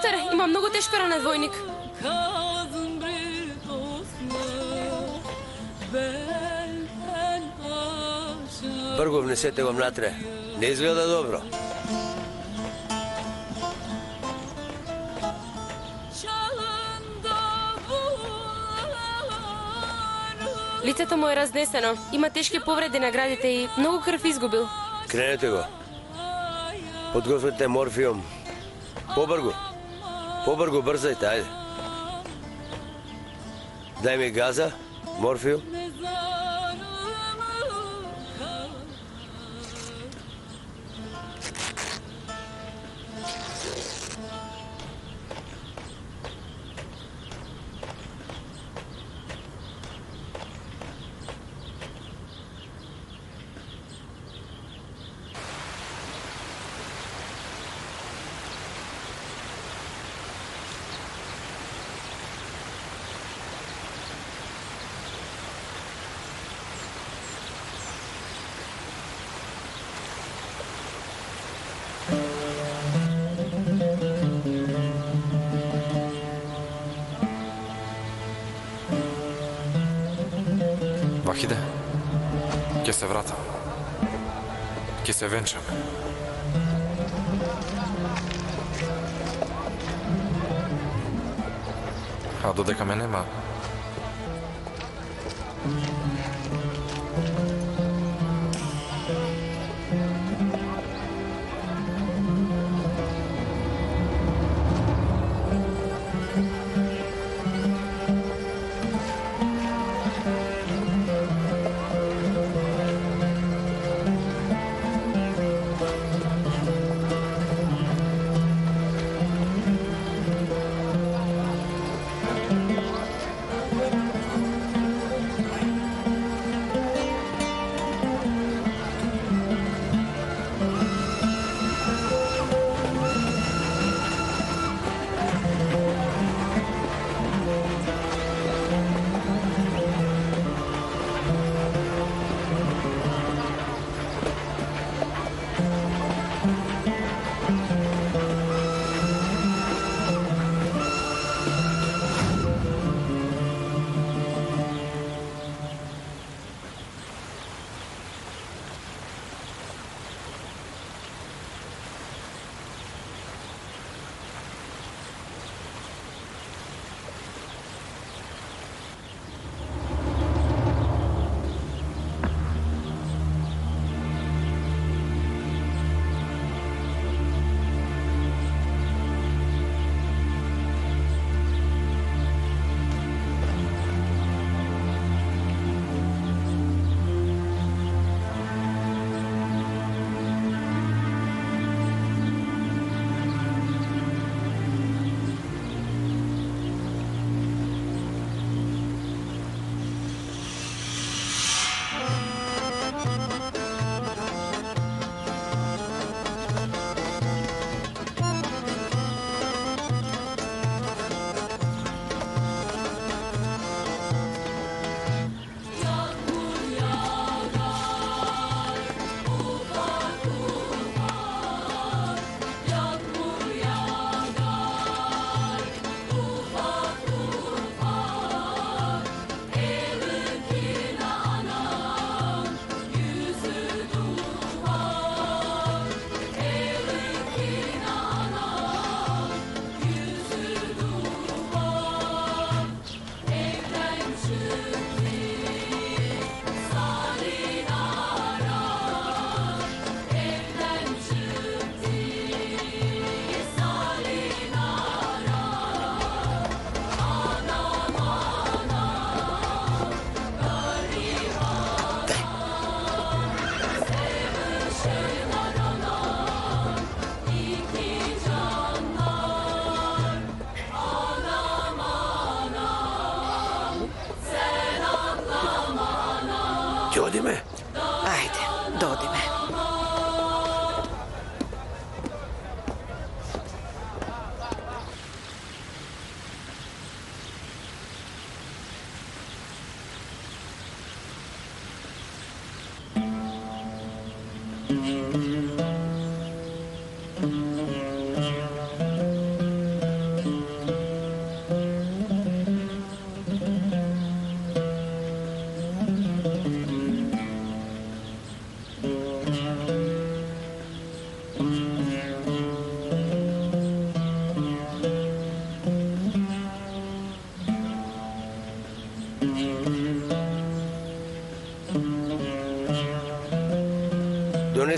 Доктор, има многу тешко ранет војник. Брго внесете го внатре. Не изгледа добро. Лицето му е разнесено. Има тешки повреди на градите и многу крв изгубил. Кренете го. Подгответе морфиум. Побргу. Побргу, брзајте, ајде. Дај ми газа, морфиум. Вахиде, ќе се вратам. Ќе се венчам. А додека ме нема,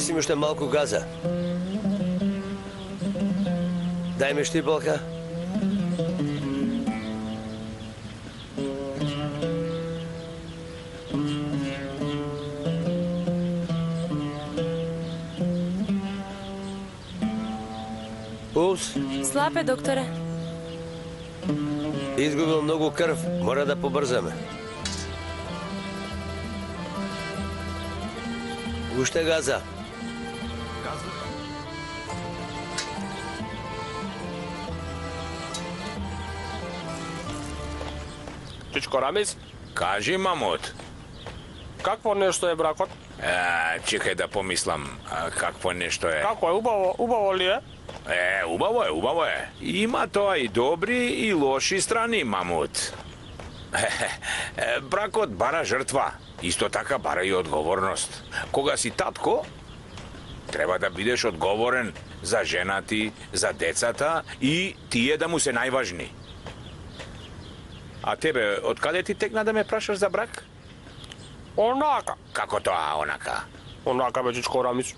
Донеси ми уште малку газа. Дај ми штипалка. Пулс? Слаб е, докторе. Изгубил многу крв. Мора да побрзаме. Уште газа. Чичко Рамис, Кажи, мамут. какво нешто е бракот? Чекај да помислам какво нешто е. Како е, убаво ли е? Убаво е. Има тоа и добри и лоши страни, мамут. Бракот бара жртва. Исто така бара и одговорност. Кога си татко, треба да бидеш одговорен за жена ти, за децата и тие да му се најважни. А тебе, од каде ти текна да ме прашаш за брак? Онака. Како тоа, онака? Онака бе, Чичко Рамис.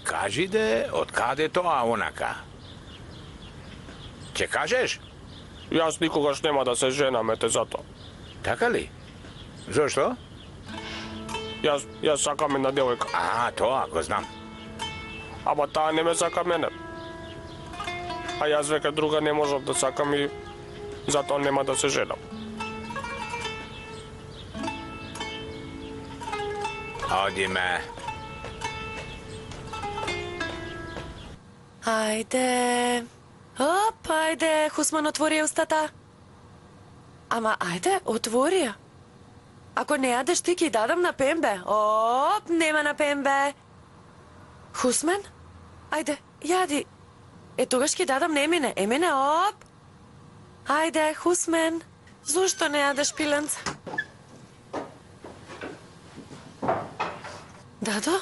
Кажи де, од каде тоа, онака? Ќе кажеш? Јас никогаш нема да се женам, ете затоа. Така ли? Зошто? Јас сакам една девојка, Тоа го знам. ама таа не ме сака мене. А јас веќе друга не можам да сакам и затоа нема да се женам. Одиме. Ајде. Оп, ајде, Хусман, отвори ја устата. Ама ајде, отвори ја. Ако не јадеш, ти ќе дадам на пембе. Оп, нема на пембе. Хусман, ајде, јади. Тогаш ќе дадам на Емине. Емине, оп. Ајде, Хусман. Зошто не јадеш пиленце? Дадо?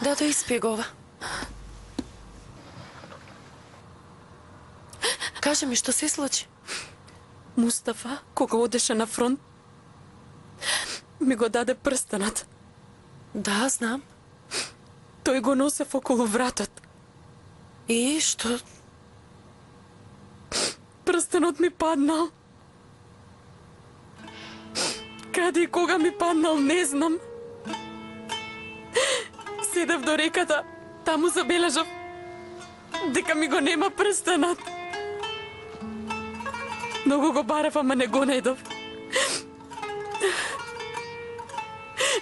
Дадо, испи го ова. Кажи ми, што се случи? Мустафа, кога одеше на фронт, ми го даде прстенат. Да, знам. Тој го носев околу вратот. И што? Прстенот ми паднал. Каде и кога ми паднал, не знам. Седев до реката, таму забележав дека ми го нема прстенат. Многу го барав, ама не го најдов.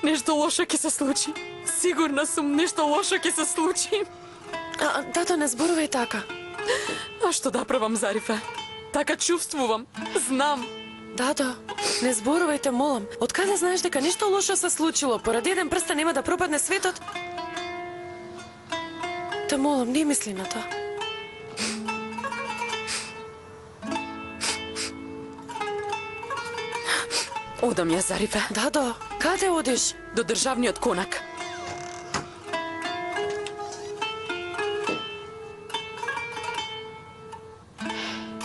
Нешто лошо ќе се случи. Сигурна сум, нешто лошо ќе се случи. Дадо, не зборувај така. А што да правам, Зарифе? Така чувствувам, знам. Дадо, не зборувајте, молам. Од каде знаеш дека нешто лошо се случило? Поради еден прстен нема да пропадне светот? Те молам, не мисли на тоа. Одам ја, Зарифе. Дадо, каде одиш? До државниот конак.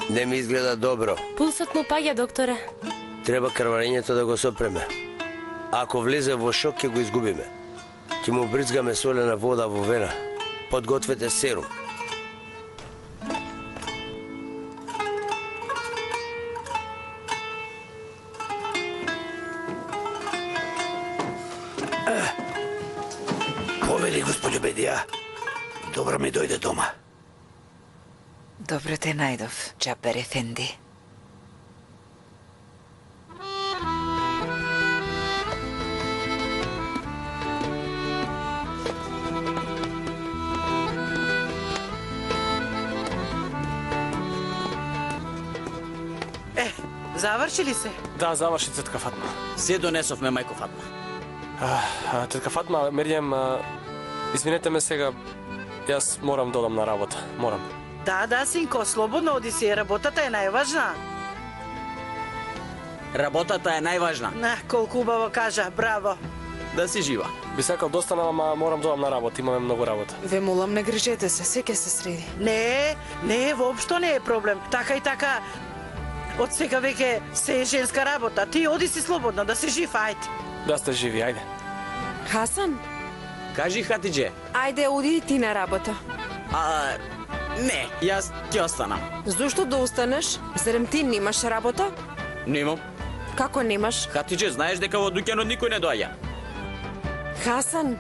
Не ми изгледа добро. Пулсот му паѓа, докторе. Треба крварењето да го сопреме. Ако влезе во шок, ќе го изгубиме. Ќе му бризгаме солена вода во вена. Подгответе серум. Повели, господјо Бедија. Добро ми дојде дома. Добро те најдов, Џабер ефенди. Заврши ли се? Да, заврши тетка Фатма. Се донесовме, мајко Фатма. Тетка Фатма, Мерием, извинете ме сега, јас морам да одам на работа. Морам. Да, синко, слободно оди си, работата е најважна. Работата е најважна. Колку убаво кажа, браво. Да си жива. Би сакал да останам, ама морам да одам на работа, имаме многу работа. Ве молам, не грижете се, се ќе се среди. Не, воопшто не е проблем. Така и така, од сега веќе се е женска работа. Ти оди си слободно, да си жив, ајде. Да сте живи, ајде. Хасан, Кажи, Хатидже. ајде оди и ти на работа. Не, јас ќе останам. Зошто да останеш? Зарем ти немаш работа? Немам. Како немаш? Хатидже, знаеш дека во дуќанот никој не доаѓа. Хасан,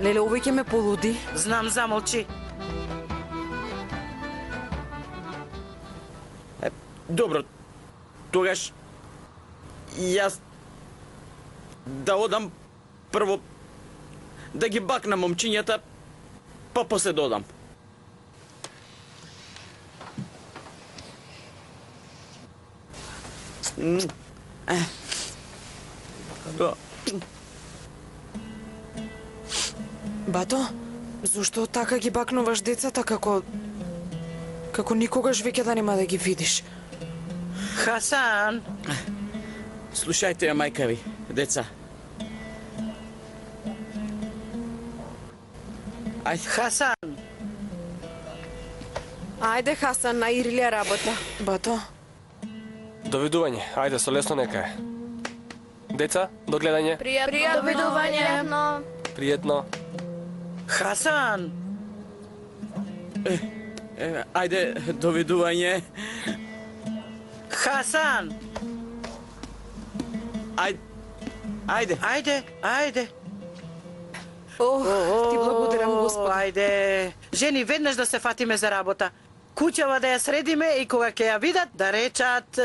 леле, овој ќе ме полуди. Знам, замолчи. Добро, тогаш јас да одам прво да ги бакнам момчињата, па после додам. Да. Бато, зошто така ги бакнуваш децата како никогаш веќе да нема да ги видиш? Хасан, Слушајте ја, мајка ви, деца. Ајде. Хасан, Ајде, Хасан, на Ирлија работа. Бато, Довидување, ајде, со лесно нека е. Деца, до гледање. Пријатно. Хасан, Ајде, довидување. Хасан, Ајде. ајде. ти благодарам, Господи. Ајде. Жени, веднаш да се фатиме за работа. Куќава да ја средиме и кога ќе ја видат, да речат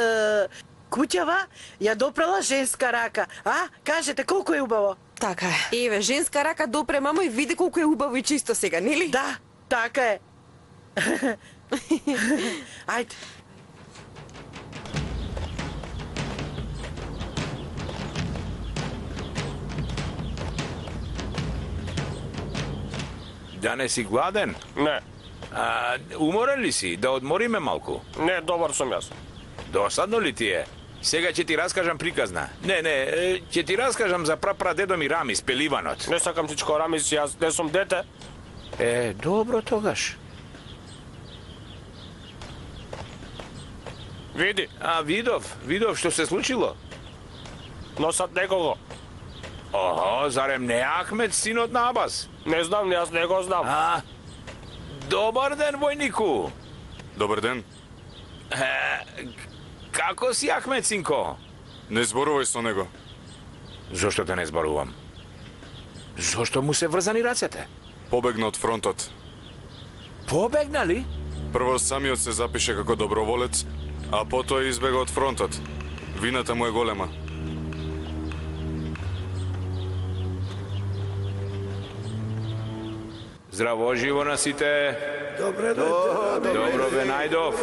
куќава ја допрала женска рака. Кажете, колку е убаво? Така е. Еве, женска рака допре, мамо, и види колку е убаво и чисто сега, нели? Да, така е. Ајде. Да не си гладен? Не, Уморен ли си? Да одмориме малку? не, добар сум јас. Досадно ли ти е? Сега ќе ти раскажам приказна. Не, ќе ти раскажам за прапрадедо ми Рамис, пеливанот. Не сакам чичко Рамис, јас не сум дете. Добро тогаш. Види, Видов што се случило? носат некого. Зарем не Ахмед, синот на Абас? Не знам, јас не го знам. Добар ден, војнику. Добар ден. Како си, Ахмед, синко? Не зборувај со него. Зошто те не зборувам? Зошто му се врзани рацете? Побегна од фронтот. Побегна ли? Прво самиот се запише како доброволец, а потоа избега од фронтот. Вината му е голема. Здраво живо на сите. Добро ве најдов.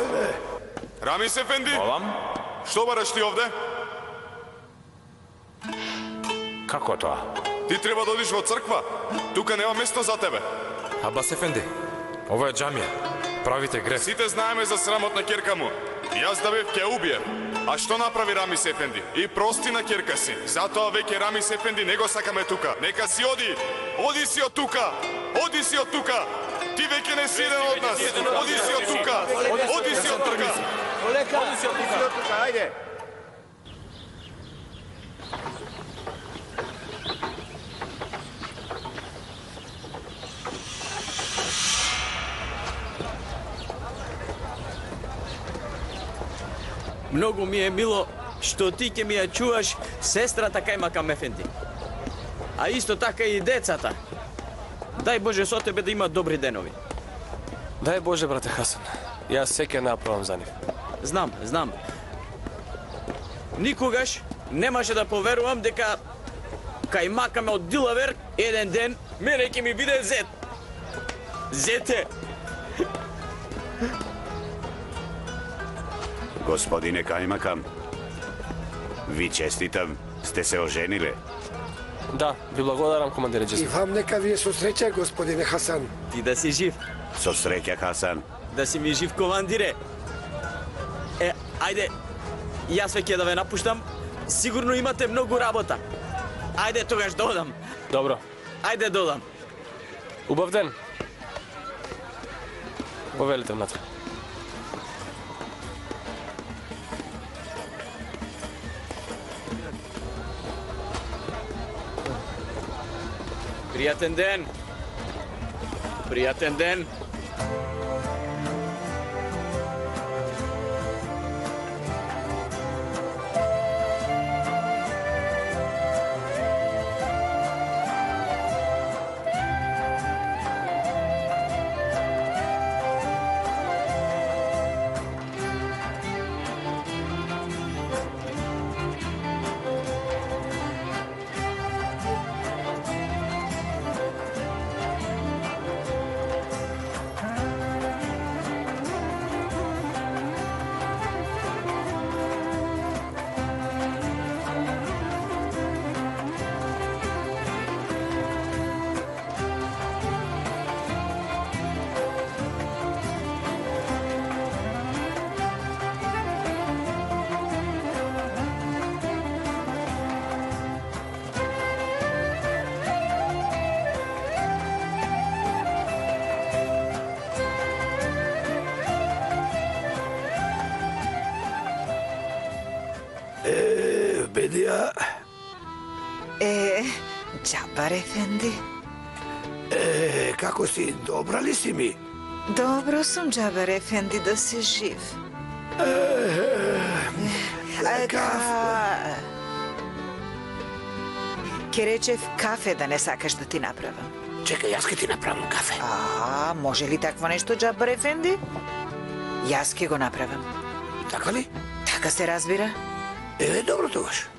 Рамис Ефенди, Молам? што бараш ти овде? Како тоа? Ти треба да одиш во црква. Тука нема место за тебе. Абас Ефенди, ова е џамија. Правите греф. Сите знаеме за срамот на ќерка му. Јас да бев ќе убиев. А што направи Рамис Ефенди? И прости на ќерка си. Затоа веќе Рамис Ефенди не го сакаме тука. Нека си оди. Оди си од тука. Оди си од тука. Ти веќе не си еден од нас. Оди си од тука. Оди си од тука. Оди си од тука, ајде. Многу ми е мило што ти ќе ми ја чуваш сестрата кај Макам Ефенди. А исто така и децата. Дај Боже со тебе да имат добри денови. Дај Боже, брате Хасан. Јас се ќе направам за нив. Знам. Никогаш немаше да поверувам дека кај Макаме од Дилавер еден ден мене ќе ми биде зет. Зете! Господине Кајмакам, Ви честитам, сте се ожениле. Да, ви благодарам, командире И Джесиф. вам нека ви е со среќа, господине Хасан. Ти да си жив. Со среќа, Хасан. Да си ми жив, командире. Ајде, јас веќе да ве напуштам. Сигурно имате многу работа. Ајде тогаш да одам. Добро. Ајде да одам. Убав ден. Повелите внатре. Пријатен ден. Пријатен ден. Бедија, Джабар Ефенди. како си, добра ли си ми? Добро сум, Джабар Ефенди, да си жив. Ке речев кафе да не сакаш да ти направам. Чекај, јас ке ти направам кафе. Може ли такво нешто, Джабар Ефенди? Јас ке го направам. Така ли? Така се разбира. Добро тогаш.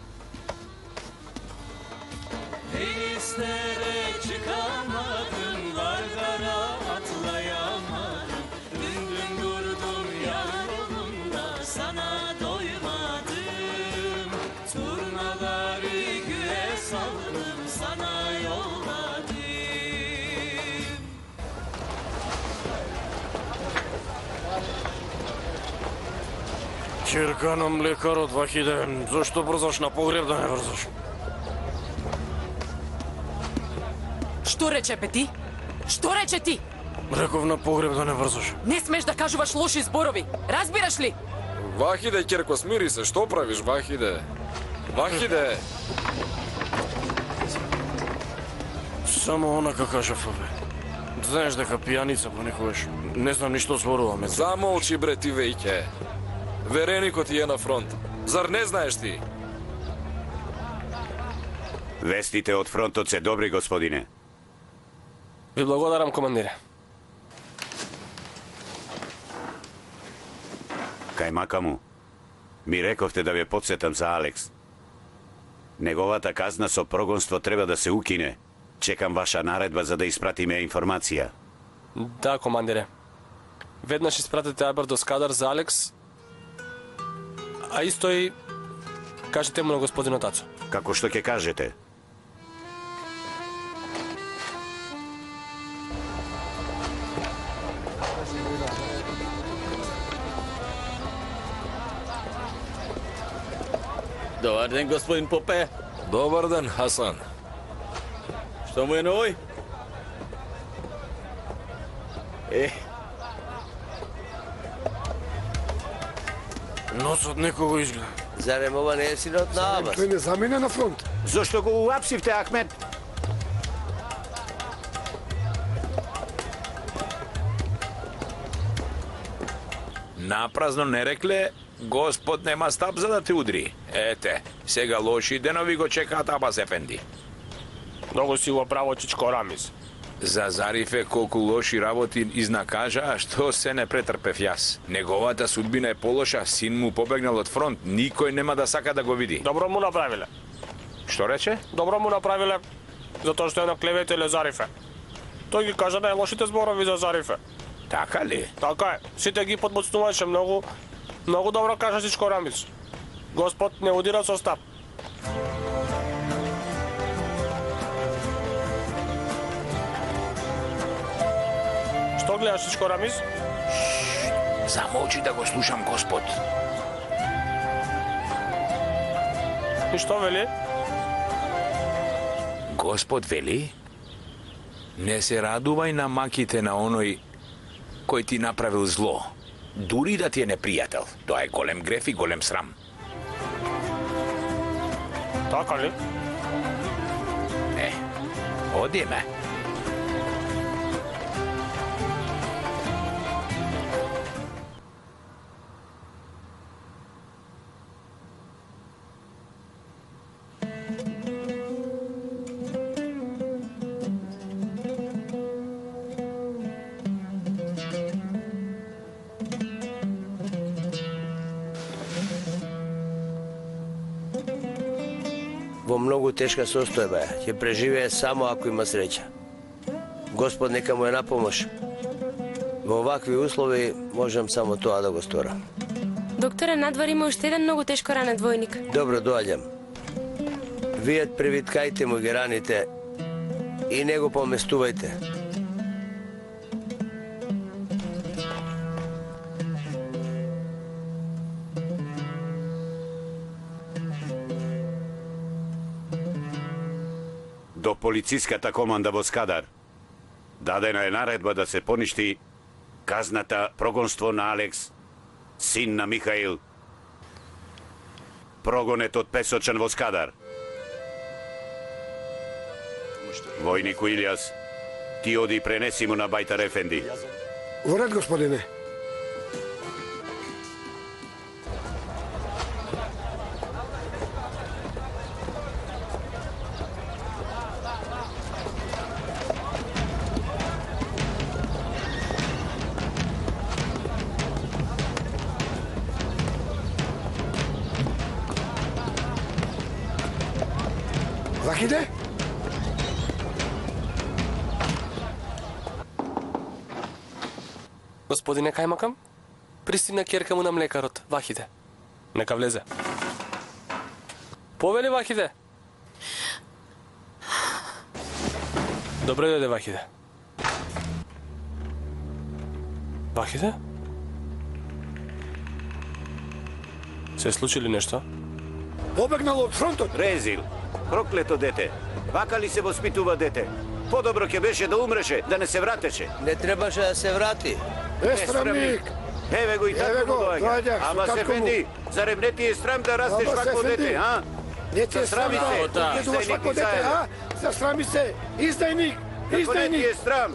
Черканом лекарот Вахиде, зошто брзаш на погреб да не брзаш? Што рече Пети? Што рече ти? Реков на погреб да не брзаш. Не смеш да кажуваш лоши зборови. Разбираш ли? Вахиде, Керко, смири се, што правиш, Вахиде? Вахиде! Само онака кажав, бе. Знаеш дека пијаница понекогаш. Не знам ништо зборуваме. Замолчи, бре, ти веќе. Вереникот ти е на фронт. Зар не знаеш ти? Вестите од фронтот се добри, господине. Ви благодарам, командире. Кај мака му, ми рековте да ве подсетам за Алекс. Неговата казна со прогонство треба да се укине. Чекам ваша наредба за да испратиме информација. Да, командире. Веднаш испратете Абер до Скадар за Алекс, а исто и кажете му на господинот Ацо. Како што ќе кажете? Добар ден, господин Попе. Добар ден, Хасан. Што му е на овој? Носот некого изгледа. Зарем ова не е синот на Абас? Тој не замине на фронт. Зошто го уапсивте, Ахмед? Напразно не рекле, Господ нема стап за да те удри. Ете, сега лоши денови го чекаат Абас Ефенди. Многу си го право, Чичко Рамис. За Зарифе колку лоши работи изнакажа, а што се не претрпев јас. Неговата судбина е полоша, син му побегнал од фронт, никој нема да сака да го види. Добро му направиле. Што рече? Добро му направиле, затоа што е наклеветеле Зарифе. Тој ги кажа најлошите зборови за Зарифе. Така ли? Така е. Сите ги подбоцнуваше многу добро кажа Чичко Рамис. Господ не удира со стап. Што гледаш, Чичко Рамис? Замолчи да го слушам, Господ. И што вели? Господ вели, не се радувај на маките на оној кој ти направил зло, дури да ти е непријател. Тоа е голем греф и голем срам. Така ли? Одиме. Во многу тешка состојба е. Ќе преживее само ако има среќа. Господ нека му е на помош. Во овакви услови можам само тоа да го сторам. Докторе, надвор има уште еден многу тешко ранет војник. Добро, доаѓам. Вие привиткајте му ги раните и не го поместувајте. До полициската команда во Скадар дадена е наредба да се поништи казната прогонство на Алекс, син на Михаил. Прогонет од Песочан во Скадар. Војник Илјас, ти оди и пренеси му на Бајтар Ефенди. Во ред, господине. Вахиде? Господине Кајмакам, пристигна ќерка му на млекарот, Вахиде. Нека влезе. Повели, Вахиде. Добре дојде, Вахиде. Вахиде? Се случи ли нешто? Побегнало од фронтот. Резил, проклето дете. Вака ли се воспитува дете? Подобро ќе беше да умреше, да не се вратеше. Не требаше да се врати. Срамник. Еве го и татко му доаѓа. Ама се Фенди, зарем не ти е срам да растеш вакво дете, а? Не ти е срам да гледуваш вакво дете, а? Засрами се, издајник, Како не ти е срам?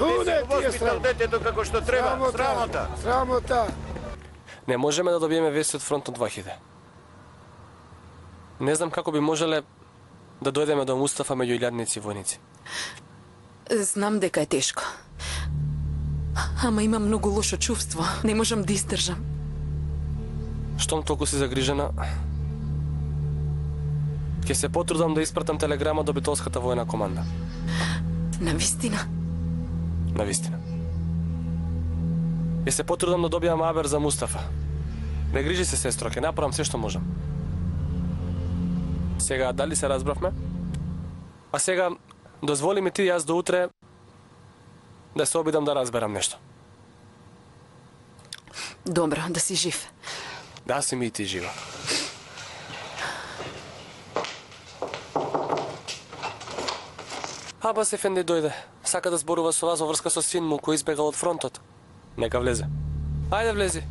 Не Не си го ти е воспитал срам. детето како што треба, срамота. Срамота. Не можеме да добиеме вести од фронтот, Вахиде. Не знам како би можеле да дојдеме до Мустафа меѓу илјадници војници. Знам дека е тешко. Ама имам многу лошо чувство. Не можам да издржам. Штом толку си загрижена, ќе се потрудам да испратам телеграма до битолската војна команда. Навистина? Навистина. Ќе се потрудам да добијам абер за Мустафа. Не грижи се, сестро, ќе направам се што можам. Сега, дали се разбравме? А сега, дозволи ми ти јас до утре да се обидам да разберам нешто. Добро, да си жив. Да си ми и ти жива. Абас Ефенди дојде. Сака да зборува со вас во врска со син му кој избегал од фронтот. Нека влезе. Ајде влези.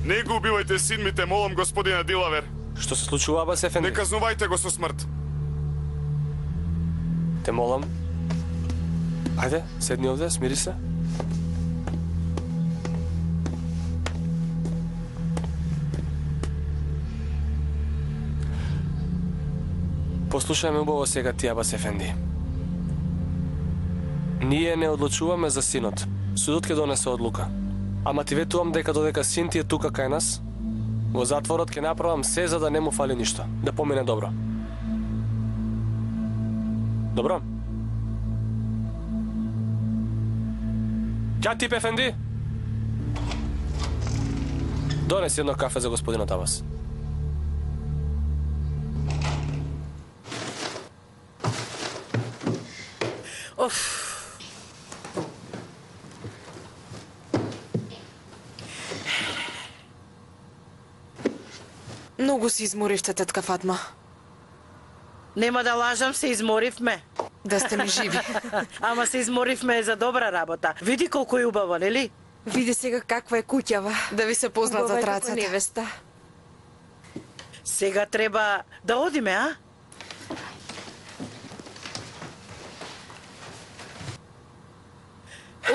Не го убивајте син ми, те молам, господине Дилавер. Што се случува, Абас Ефенди? Не казнувајте го со смрт. Те молам. Ајде, седни овде, смири се. Послушај ме убаво сега ти, Абас Ефенди. Ние не одлучуваме за синот. Судот ќе донесе одлука. Ама ти ветувам дека додека син ти е тука кај нас, во затворот ќе направам се за да не му фали ништо. Да помине добро. Добро? Ќатип Ефенди? Донеси едно кафе за господинот Абас. Многу се изморивте, тетка Фатма. Нема да лажам, се изморивме. Да сте ми живи. Ама се изморивме за добра работа. Види колку е убава, нели? Види сега каква е куќава. Да ви се познат за трацата. Невеста. Сега треба да одиме, а?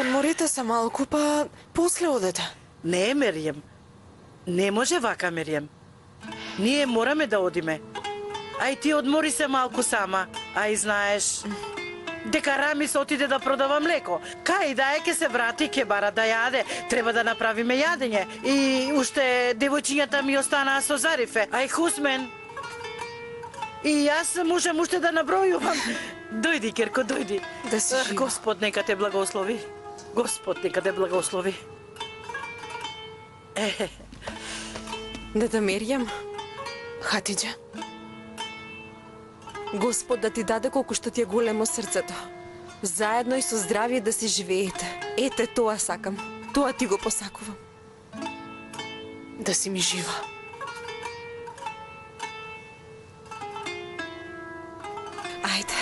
Одморите се малку, па после одете. Не, Мерием. Не може вака, Мерием. Ние мораме да одиме. Ај ти одмори се малку сама. Ај знаеш дека Рамис отиде да продава млеко. Кај да е, ке се врати, ке бара да јаде. Треба да направиме јадење. И уште девојчињата ми останаа со Зарифе. Ај Хусмен. И јас можам уште да набројувам. Дојди, Керко, дојди. Да си жива. Господ нека те благослови. Господ нека те благослови. Дета Меријам, Хатиџа. Господ да ти даде колку што ти е големо срцето. Заедно и со здравие да си живеете. Ете, тоа сакам. Тоа ти го посакувам. Да си ми жива. Ајде.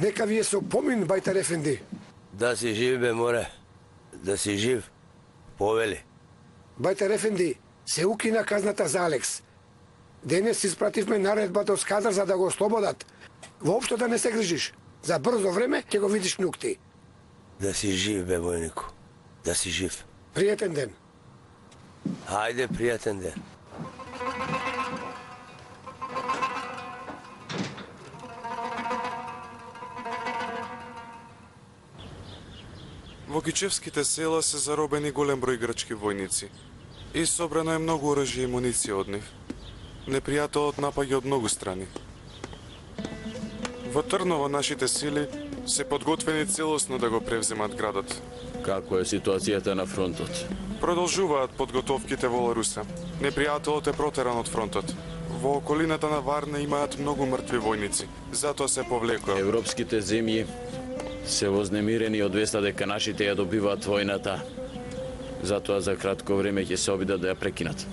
Нека вие се опомин, Бајтар Ефенди. Да си жив, бе, море. Да си жив. Повели. Бајтар Ефенди, се укина казната за Алекс. Денес испративме наредба до Скадар за да го ослободат. Воопшто да не се грижиш. За брзо време ќе го видиш нукти. Да си жив, бе, војнику. Да си жив. Пријатен ден. Хајде, пријатен ден. Во Гичевските села се заробени голем број грчки војници и собрано е многу оружје и муниција од нив. Непријателот напаѓа од многу страни. Во Трново нашите сили се подготвени целосно да го превземат градот. Како е ситуацијата на фронтот? Продолжуваат подготовките во Ларуса. Непријателот е протеран од фронтот. Во околината на Варна имаат многу мртви војници, затоа се повлекоа. Европските земји се вознемирени од веста дека нашите ја добиваат војната. Затоа за кратко време ќе се обидат да ја прекинат.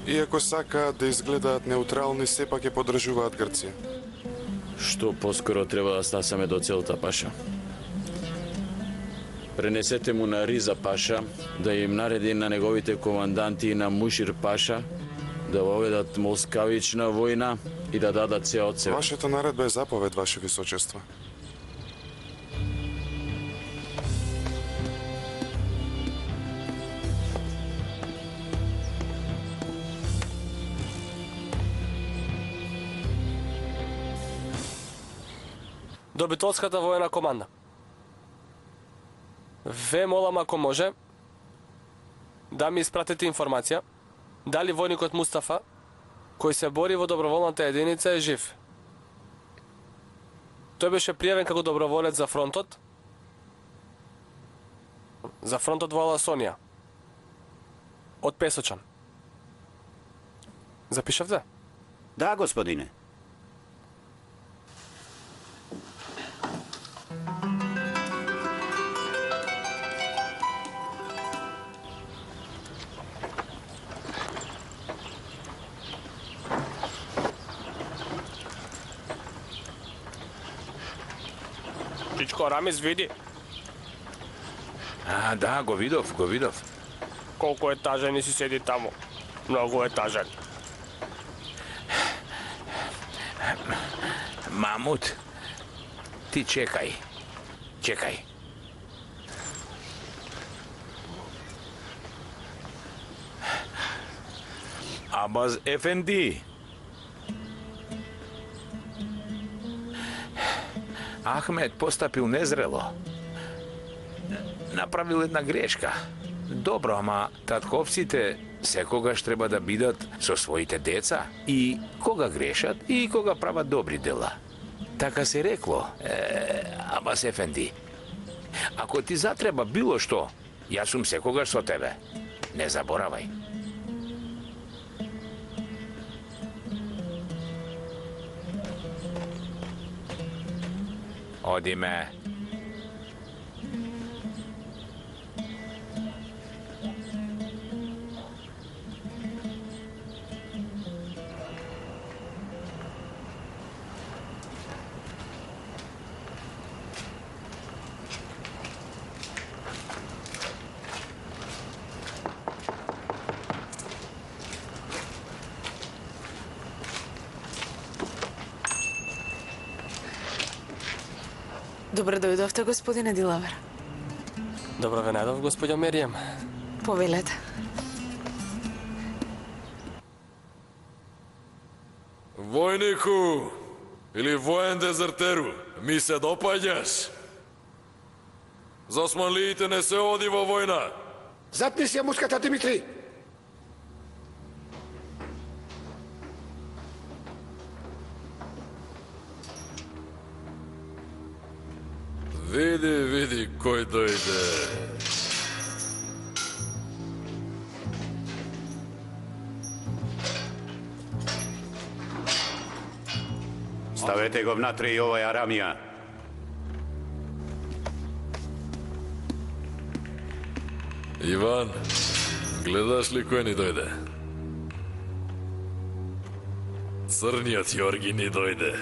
Иако сакаат да изгледаат неутрални, сепак ќе поддржуваат Грција. Што поскоро треба да стасаме до целта, Паша. Пренесете му на Риза Паша да им нареди на неговите команданти и на Мушир Паша да воведат москавична војна и да дадат се од себе. Вашата наредба е заповед, Ваше Височество. Добитолската војна команда. Ве молам ако може да ми испратите информација дали војникот Мустафа, кој се бори во доброволната единица, е жив. Тој беше пријавен како доброволец за фронтот во Аласонија од Песочан. Запишавте? Да, господине. Чичко, Рамис види. Да, го видов. Колку е тажен и си седи таму. Многу е тажен. Мамут, ти чекај. Абаз Ефенди. Ахмед постапил незрело. Направил една грешка. Добро, ама татковците секогаш треба да бидат со своите деца и кога грешат и кога прават добри дела. Така се рекло. Абас Ефенди, ако ти затреба било што, јас сум секогаш со тебе. Не заборавај. Одиме. Добре дојдовте, господине Дилавер. Добро ве најдов, господја Меријам. Повелете. Војнику или воен дезертеру, ми се допаѓаш. За османлиите не се оди во војна. Запни си ја муската, Димитри! Види, види кој дојде. Ставете го внатре и овој Арамија. Иван, гледаш ли кој ни дојде? Црниот Јорги ни дојде.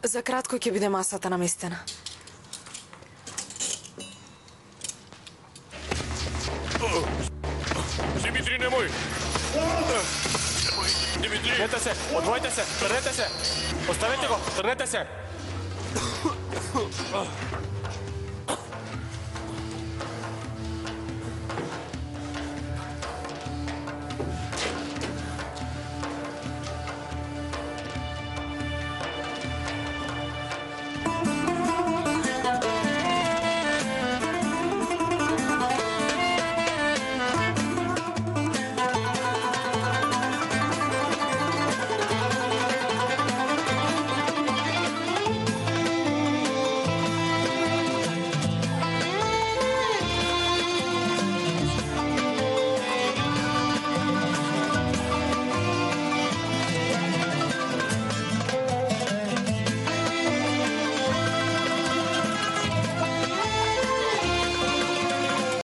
За кратко ќе биде масата наместена. Димитри, немој! Димитри! Трнете се, одвојте се, трнете се! Оставете го, трнете се!